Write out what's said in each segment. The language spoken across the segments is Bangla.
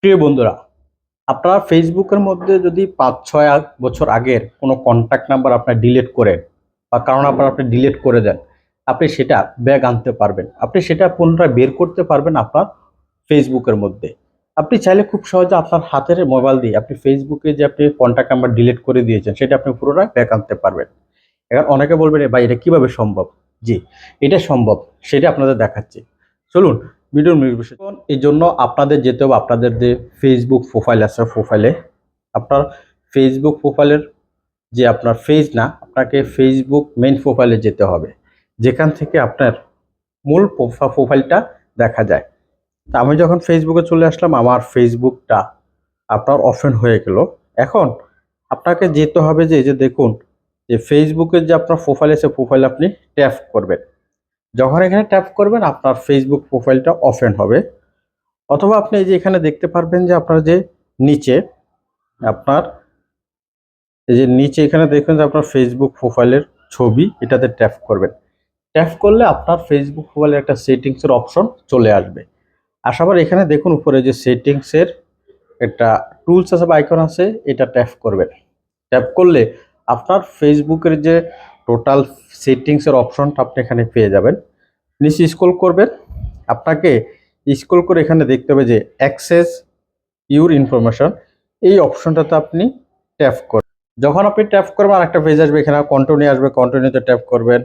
প্রিয় বন্ধুরা, আপনারা ফেসবুকের মধ্যে যদি ৫-৬ বছর আগের কোনো কন্ট্যাক্ট নাম্বার আপনার ডিলিট করেন বা কারো নাম্বার আপনি ডিলিট করে দেন, আপনি সেটা ব্যাক আনতে পারবেন। আপনি সেটা পুনরায় বের করতে পারবেন আপনার ফেসবুকের মধ্যে। আপনি চাইলে খুব সহজে আপনার হাতের মোবাইল দিয়ে আপনি ফেসবুকে যে আপনি কন্ট্যাক্ট নাম্বার ডিলিট করে দিয়েছেন সেটা আপনি পুনরায় ব্যাক আনতে পারবেন। এখন অনেকে বলবেন, ভাই এটা কিভাবে সম্ভব? জি, এটা সম্ভব, সেটা আপনাদের দেখাচ্ছি। চলুন ভিডিওর মূল বিষয়। এই জন্য আপনাদের যেতে হবে আপনাদের যে ফেসবুক প্রোফাইল আছে, প্রোফাইলে আপনার ফেসবুক প্রোফাইলের যে আপনার পেজ না, আপনাকে ফেসবুক মেইন প্রোফাইলে যেতে হবে, যেখান থেকে আপনার মূল প্রোফাইলটা দেখা যায়। তা আমি যখন ফেসবুকে চলে আসলাম, আমার ফেসবুকটা আপনার ওপেন হয়ে গেল। এখন আপনাকে যেতে হবে যে এই যে দেখুন যে ফেসবুকের যে আপনার প্রোফাইল আছে, প্রোফাইল আপনি ট্যাপ করবেন। যখন এখানে ট্যাপ করবেন আপনার ফেসবুক প্রোফাইলটা ওপেন হবে। অথবা আপনি এই যে এখানে দেখতে পারবেন যে আপনার যে নিচে আপনার এই যে নিচে এখানে দেখবেন যে আপনার ফেসবুক প্রোফাইলের ছবি, এটাতে ট্যাপ করবেন। ট্যাপ করলে আপনার ফেসবুক প্রোফাইলের একটা সেটিংসের অপশন চলে আসবে। আসার পর এখানে দেখুন উপরে যে সেটিংসের একটা টুলস আছে বা আইকন আছে, এটা ট্যাপ করবেন। ট্যাপ করলে আপনার ফেসবুকের যে টোটাল সেটিংসের অপশনটা আপনি এখানে পেয়ে যাবেন। নিচে স্ক্রল করবেন, আপনাকে স্ক্রল করে এখানে দেখতে হবে যে অ্যাক্সেস ইউর ইনফরমেশন, এই অপশনটাতে আপনি ট্যাপ করবেন। যখন আপনি ট্যাপ করবেন আরেকটা পেজ আসবে, এখানে কন্টিনিউ আসবে, কন্টিনিউতে ট্যাপ করবেন।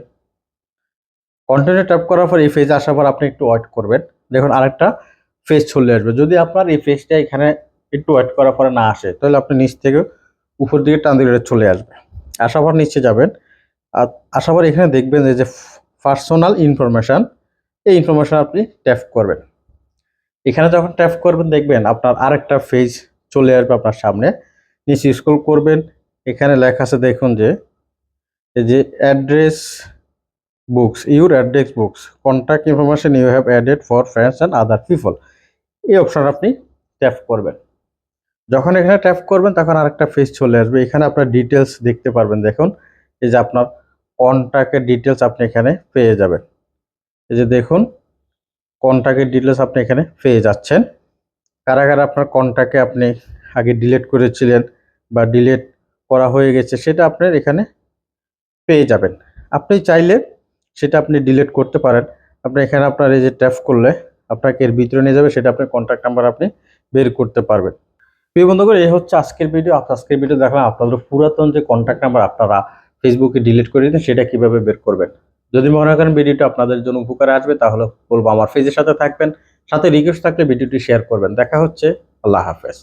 কন্টিনিউ ট্যাপ করার পর এই পেজে আসার পর আপনি একটু ওয়েট করবেন, দেখুন আরেকটা পেজ চলে আসবে। যদি আপনার এই পেজটা এখানে একটু ওয়েট করার পরে না আসে, তাহলে আপনি নিচ থেকে উপর দিকে টান দিলে চলে আসবে। আসার পর নিচে যাবেন, আর আসার পর এখানে দেখবেন যে পার্সোনাল ইনফরমেশান, এই ইনফরমেশান আপনি ট্যাপ করবেন। এখানে যখন ট্যাপ করবেন দেখবেন আপনার আরেকটা পেজ চলে আসবে আপনার সামনে। নিচে স্ক্রল করবেন, এখানে লেখা আছে দেখুন যে এই যে address books, your address books, contact information you have added for friends and other people, এই অপশন আপনি ট্যাপ করবেন। যখন এখানে ট্যাপ করবেন তখন আরেকটা পেজ চলে আসবে, এখানে আপনার ডিটেলস দেখতে পারবেন। দেখুন এই যে আপনার কন্ট্যাক্টের ডিটেলস আপনি এখানে পেয়ে যাবেন। এই যে দেখুন কন্ট্যাক্টের ডিটেলস আপনি এখানে পেয়ে যাচ্ছেন। কারা কারা আপনার কন্ট্যাক্টে আপনি আগে ডিলিট করেছিলেন বা ডিলিট করা হয়ে গেছে, সেটা আপনার এখানে পেয়ে যাবেন। আপনি চাইলে সেটা আপনি ডিলিট করতে পারেন। আপনি এখানে আপনার এই যে ট্যাপ করলে আপনাকে এর ভিতরে নিয়ে যাবে, সেটা আপনার কন্ট্যাক্ট নাম্বার আপনি বের করতে পারবেন। প্রিয় বন্ধুগণ, এই হচ্ছে আজকের ভিডিও। আজকের ভিডিও দেখলাম আপনাদের পুরাতন যে কন্ট্যাক্ট নাম্বার আপনারা ফেসবুকে ডিলিট করে দিন, সেটা কিভাবে বের করবেন। যদি মনে করেন ভিডিওটা আপনাদের জন্য উপকারে আসবে, তাহলে বলবো আমার পেজের সাথে থাকবেন, সাথে রিকোয়েস্ট থাকলে ভিডিওটি শেয়ার করবেন। দেখা হচ্ছে, আল্লাহ হাফেজ।